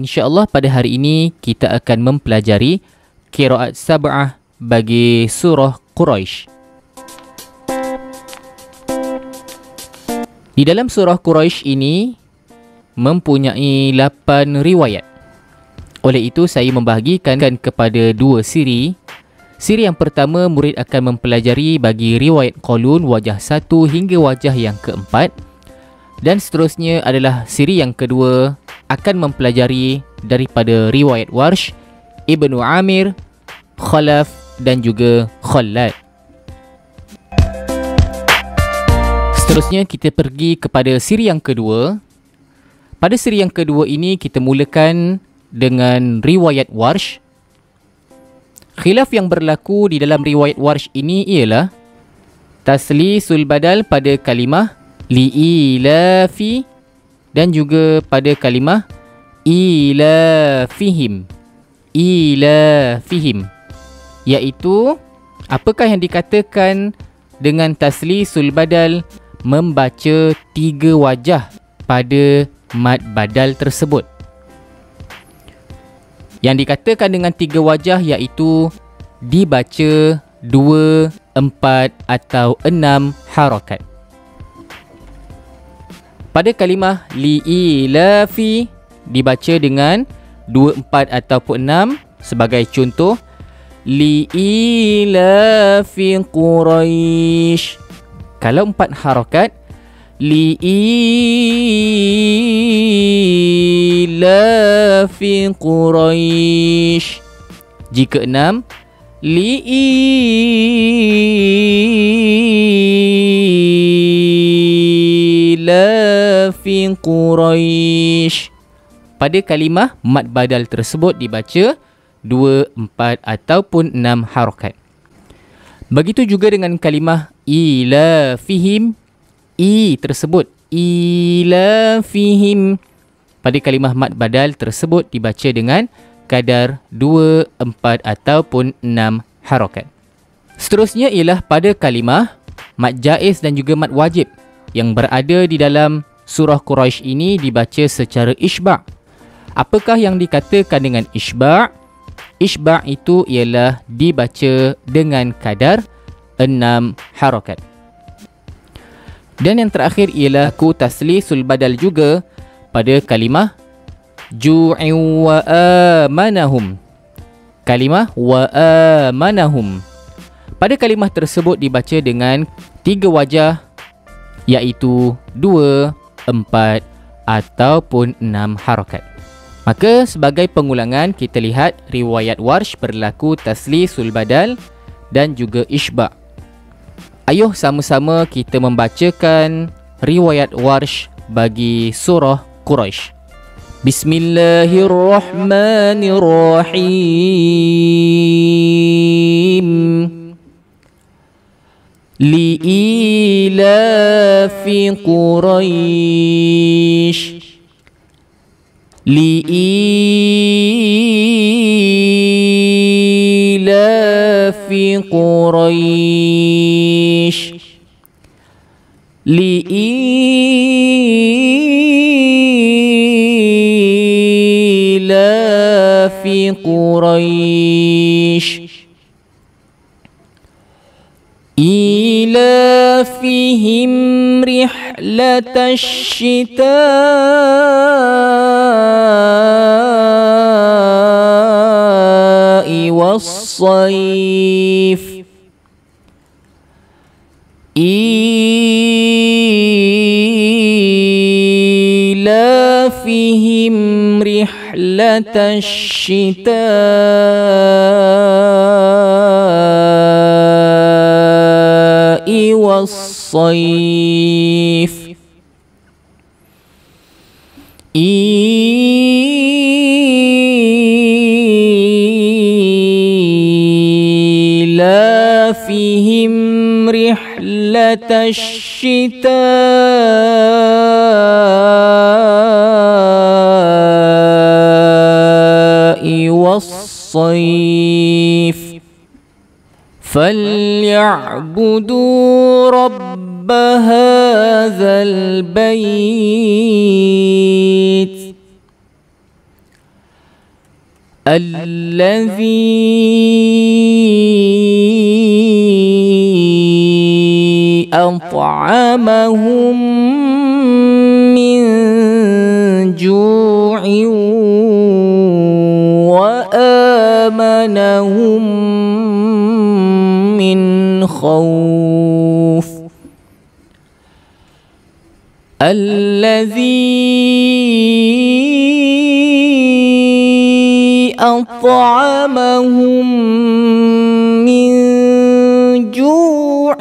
insya-Allah pada hari ini kita akan mempelajari qiraat sab'ah bagi surah Quraisy. Di dalam surah Quraisy ini mempunyai 8 riwayat. Oleh itu saya membahagikan kepada 2 siri. Siri yang pertama murid akan mempelajari bagi riwayat Qalun wajah 1 hingga wajah yang keempat. Dan seterusnya adalah siri yang kedua akan mempelajari daripada riwayat Warsh, Ibnu Amir, Khalaf dan juga Khallad. Seterusnya kita pergi kepada siri yang kedua. Pada siri yang kedua ini kita mulakan dengan riwayat Warsh. Khilaf yang berlaku di dalam riwayat Warsh ini ialah taslisul badal pada kalimah li'ilafi dan juga pada kalimah ilafihim. Ilafihim, iaitu apakah yang dikatakan dengan taslisul badal membaca 3 wajah pada mad badal tersebut. Yang dikatakan dengan 3 wajah iaitu dibaca 2, 4 atau 6 harakat. Pada kalimah li'ilafi dibaca dengan 2, 4 ataupun 6. Sebagai contoh, li'ilafi Quraisy. Kalau 4 harakat, li'ilafi Quraisy. Jika 6, li'ilafi Quraisy. Pada kalimah mad badal tersebut dibaca 2, 4 ataupun 6 harakat. Begitu juga dengan kalimah ilafihim. I tersebut ilafihim. Pada kalimah mad badal tersebut dibaca dengan kadar 2, 4 ataupun 6 harakat. Seterusnya ialah pada kalimah mad jaiz dan juga mad wajib yang berada di dalam surah Quraisy ini dibaca secara isba'. Apakah yang dikatakan dengan isba'? Isba' itu ialah dibaca dengan kadar 6 harakat. Dan yang terakhir ialah ku taslisul badal juga pada kalimah ju'i wa amanahum. Kalimah wa amanahum. Pada kalimah tersebut dibaca dengan 3 wajah iaitu 2, 4 ataupun 6 harakat. Maka sebagai pengulangan kita lihat riwayat Warsh berlaku taslisul badal dan juga isba'. Ayuh sama-sama kita membacakan riwayat Warsh bagi surah Quraisy. Bismillahirrahmanirrahim. Li'ilafi Quraisy. li'ilafi Quraisy. li'ilafi Quraisy. إيلافهم رحلة الشتاء والصيف إيلافهم رحلة الشتاء والصيف إيلافهم رحلة الشتاء والصيف فليعبدوا رب هذا البيت الذي أطعمهم من جوع وآمنهم من خوف الذي أطعمهم من جوع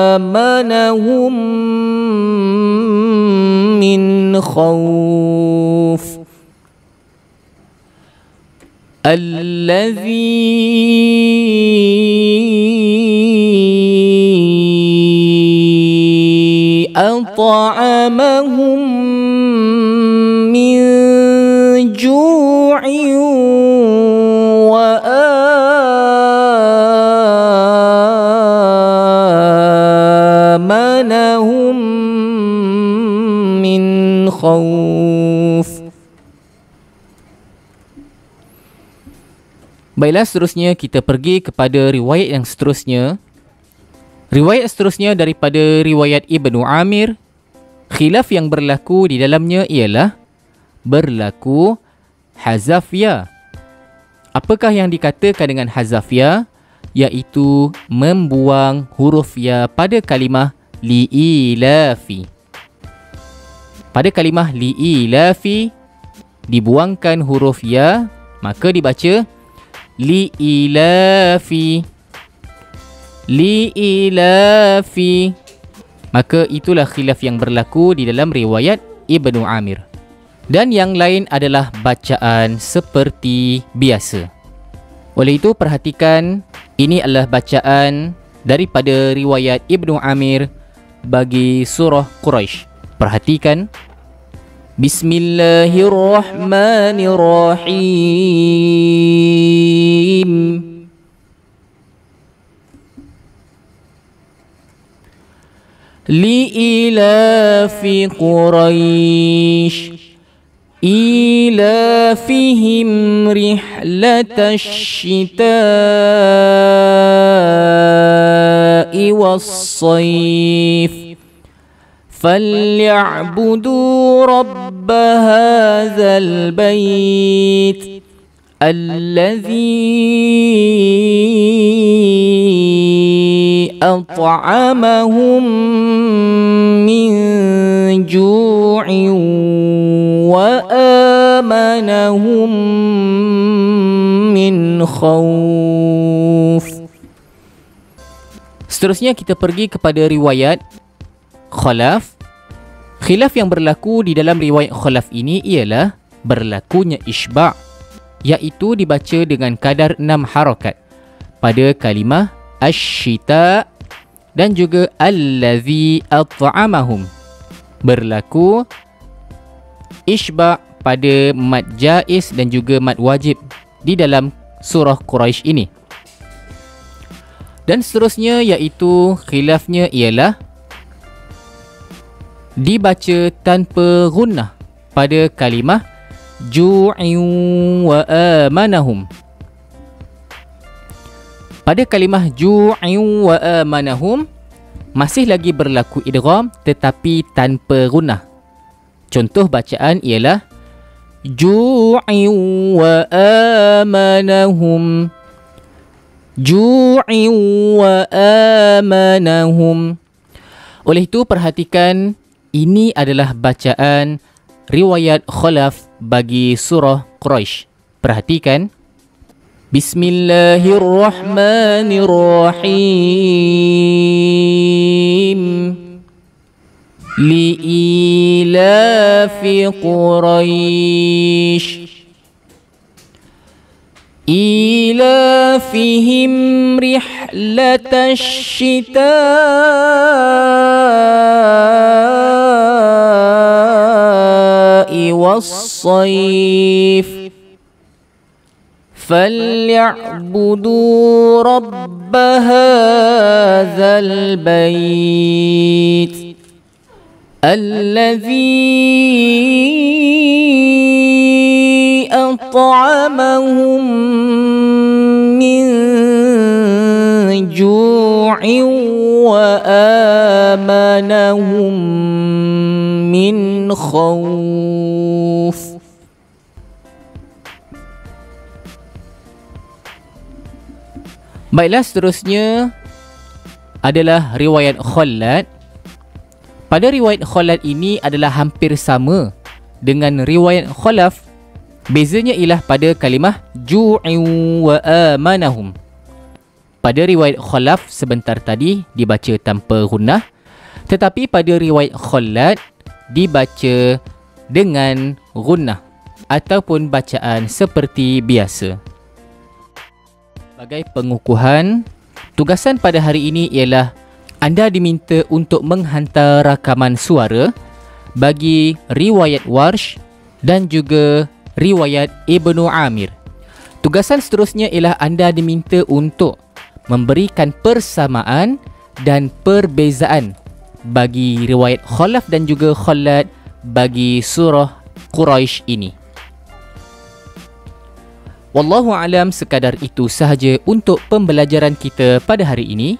وآمنهم من خوف الذي أطعمهم من جوع وآمنهم من خوف. Baiklah, seterusnya kita pergi kepada riwayat yang seterusnya. Riwayat seterusnya daripada riwayat Ibnu Amir. Khilaf yang berlaku di dalamnya ialah berlaku hazafiyah. Apakah yang dikatakan dengan hazafiyah? Iaitu membuang huruf ya pada kalimah li'ilafi. Pada kalimah li'ilafi dibuangkan huruf ya, maka dibaca li'ilafi. Li'ilafi. Maka itulah khilaf yang berlaku di dalam riwayat Ibnu Amir. Dan yang lain adalah bacaan seperti biasa. Oleh itu perhatikan, ini adalah bacaan daripada riwayat Ibnu Amir bagi surah Quraisy. Perhatikan. Bismillahirrahmanirrahim. Li'ilafi Quraisy إيلافهم رحلة الشتاء والصيف فليعبدوا رب هذا البيت الذي أطعمهم من جوع وآمنهم من خوف. Seterusnya kita pergi kepada riwayat Khalaf. Khilaf yang berlaku di dalam riwayat Khalaf ini ialah berlakunya isba', iaitu dibaca dengan kadar 6 harakat pada kalimah asyita dan juga allazi at'amahum. Berlaku isba' pada mad jaiz dan juga mad wajib di dalam surah Quraisy ini. Dan seterusnya iaitu khilafnya ialah dibaca tanpa gunnah pada kalimah ju'in wa amanahum. Pada kalimah ju'in wa amanahum masih lagi berlaku idgham tetapi tanpa gunnah. Contoh bacaan ialah ju'in wa amanahum. Ju'in wa amanahum. Oleh itu perhatikan, ini adalah bacaan riwayat Khalaf bagi surah Quraisy. Perhatikan. Bismillahirrahmanirrahim. Li'ilafi Quraisy إيلافهم رحلة الشتاء والصيف فليعبدوا رب هذا البيت Allazi at'amahum min ju'in wa amanahum min khawf. Baiklah, seterusnya adalah riwayat Khalad. Pada riwayat Khalad ini adalah hampir sama dengan riwayat Khalaf. Bezanya ialah pada kalimah ju'in wa amanahum. Pada riwayat Khalaf sebentar tadi dibaca tanpa gunnah, tetapi pada riwayat Khalad dibaca dengan gunnah ataupun bacaan seperti biasa. Sebagai pengukuhan, tugasan pada hari ini ialah anda diminta untuk menghantar rakaman suara bagi riwayat Warsh dan juga riwayat Ibnu Amir. Tugasan seterusnya ialah anda diminta untuk memberikan persamaan dan perbezaan bagi riwayat Khalaf dan juga Khalad bagi surah Quraisy ini. Wallahu alam, sekadar itu sahaja untuk pembelajaran kita pada hari ini.